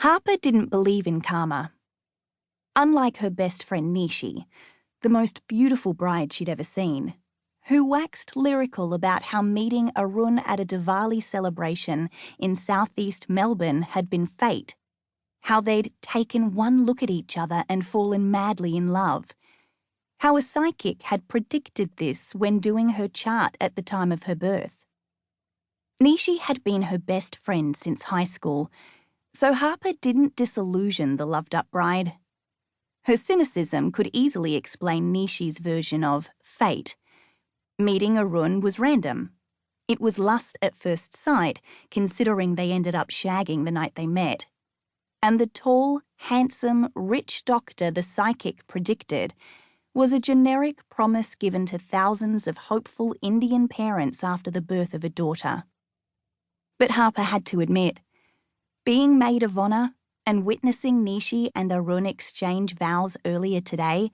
Harper didn't believe in karma. Unlike her best friend Nishi, the most beautiful bride she'd ever seen, who waxed lyrical about how meeting Arun at a Diwali celebration in southeast Melbourne had been fate, how they'd taken one look at each other and fallen madly in love, how a psychic had predicted this when doing her chart at the time of her birth. Nishi had been her best friend since high school, so Harper didn't disillusion the loved-up bride. Her cynicism could easily explain Nishi's version of fate. Meeting Arun was random. It was lust at first sight, considering they ended up shagging the night they met. And the tall, handsome, rich doctor the psychic predicted was a generic promise given to thousands of hopeful Indian parents after the birth of a daughter. But Harper had to admit, being maid of honor and witnessing Nishi and Arun exchange vows earlier today,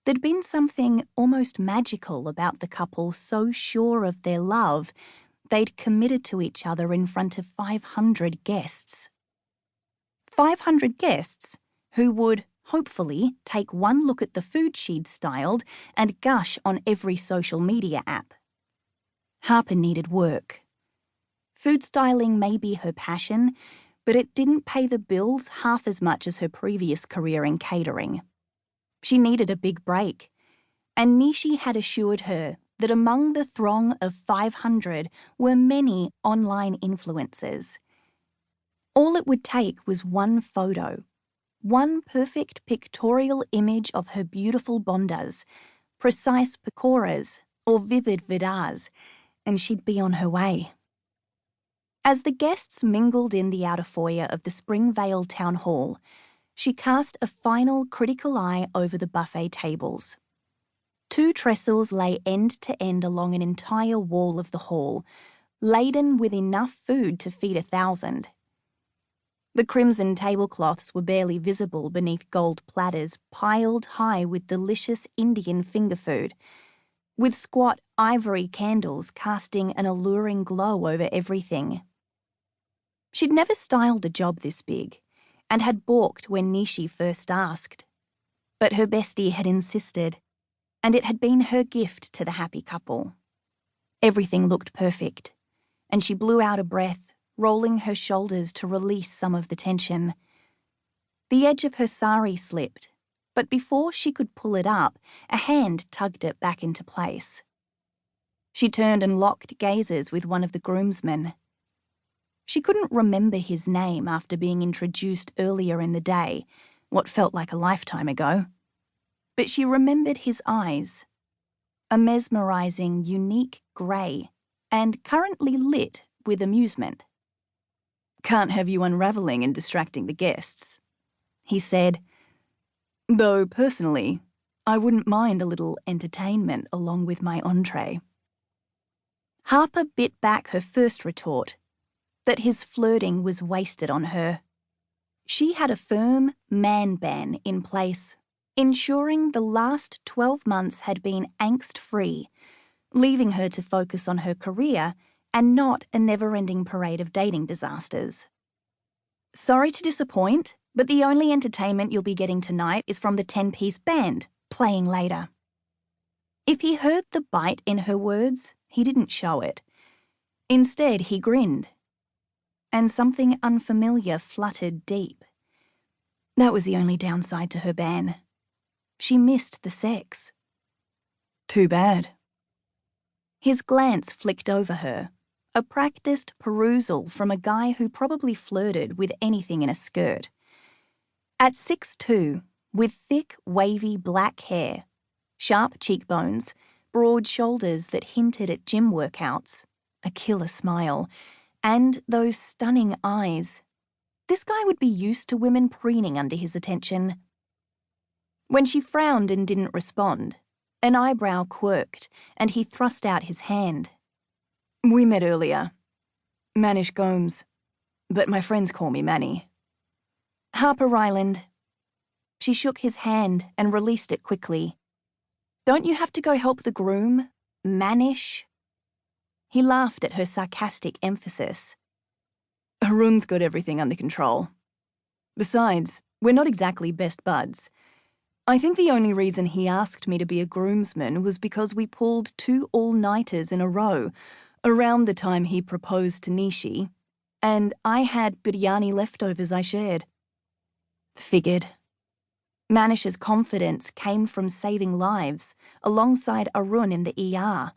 there'd been something almost magical about the couple so sure of their love they'd committed to each other in front of 500 guests. 500 guests who would, hopefully, take one look at the food she'd styled and gush on every social media app. Harper needed work. Food styling may be her passion, but it didn't pay the bills half as much as her previous career in catering. She needed a big break, and Nishi had assured her that among the throng of 500 were many online influencers. All it would take was one photo, one perfect pictorial image of her beautiful bondas, precise pakoras, or vivid vidars, and she'd be on her way. As the guests mingled in the outer foyer of the Springvale Town Hall, she cast a final critical eye over the buffet tables. 2 trestles lay end to end along an entire wall of the hall, laden with enough food to feed 1,000. The crimson tablecloths were barely visible beneath gold platters piled high with delicious Indian finger food, with squat ivory candles casting an alluring glow over everything. She'd never styled a job this big, and had balked when Nishi first asked. But her bestie had insisted, and it had been her gift to the happy couple. Everything looked perfect, and she blew out a breath, rolling her shoulders to release some of the tension. The edge of her sari slipped, but before she could pull it up, a hand tugged it back into place. She turned and locked gazes with one of the groomsmen. She couldn't remember his name after being introduced earlier in the day, what felt like a lifetime ago. But she remembered his eyes, a mesmerizing, unique grey, and currently lit with amusement. "Can't have you unravelling and distracting the guests," he said, "though personally, I wouldn't mind a little entertainment along with my entree." Harper bit back her first retort, that his flirting was wasted on her. She had a firm man ban in place, ensuring the last 12 months had been angst-free, leaving her to focus on her career and not a never-ending parade of dating disasters. "Sorry to disappoint, but the only entertainment you'll be getting tonight is from the 10-piece band, playing later." If he heard the bite in her words, he didn't show it. Instead, he grinned, and something unfamiliar fluttered deep. That was the only downside to her ban. She missed the sex. Too bad. His glance flicked over her, a practiced perusal from a guy who probably flirted with anything in a skirt. At 6'2", with thick, wavy black hair, sharp cheekbones, broad shoulders that hinted at gym workouts, a killer smile, and those stunning eyes, this guy would be used to women preening under his attention. When she frowned and didn't respond, an eyebrow quirked, and he thrust out his hand. "We met earlier. Manny Gomes, but my friends call me Manny." "Harper Ryland." She shook his hand and released it quickly. "Don't you have to go help the groom, Manish?" He laughed at her sarcastic emphasis. "Arun's got everything under control. Besides, we're not exactly best buds. I think the only reason he asked me to be a groomsman was because we pulled 2 all-nighters in a row, around the time he proposed to Nishi, and I had biryani leftovers I shared. Figured. Manish's confidence came from saving lives, alongside Arun in the ER.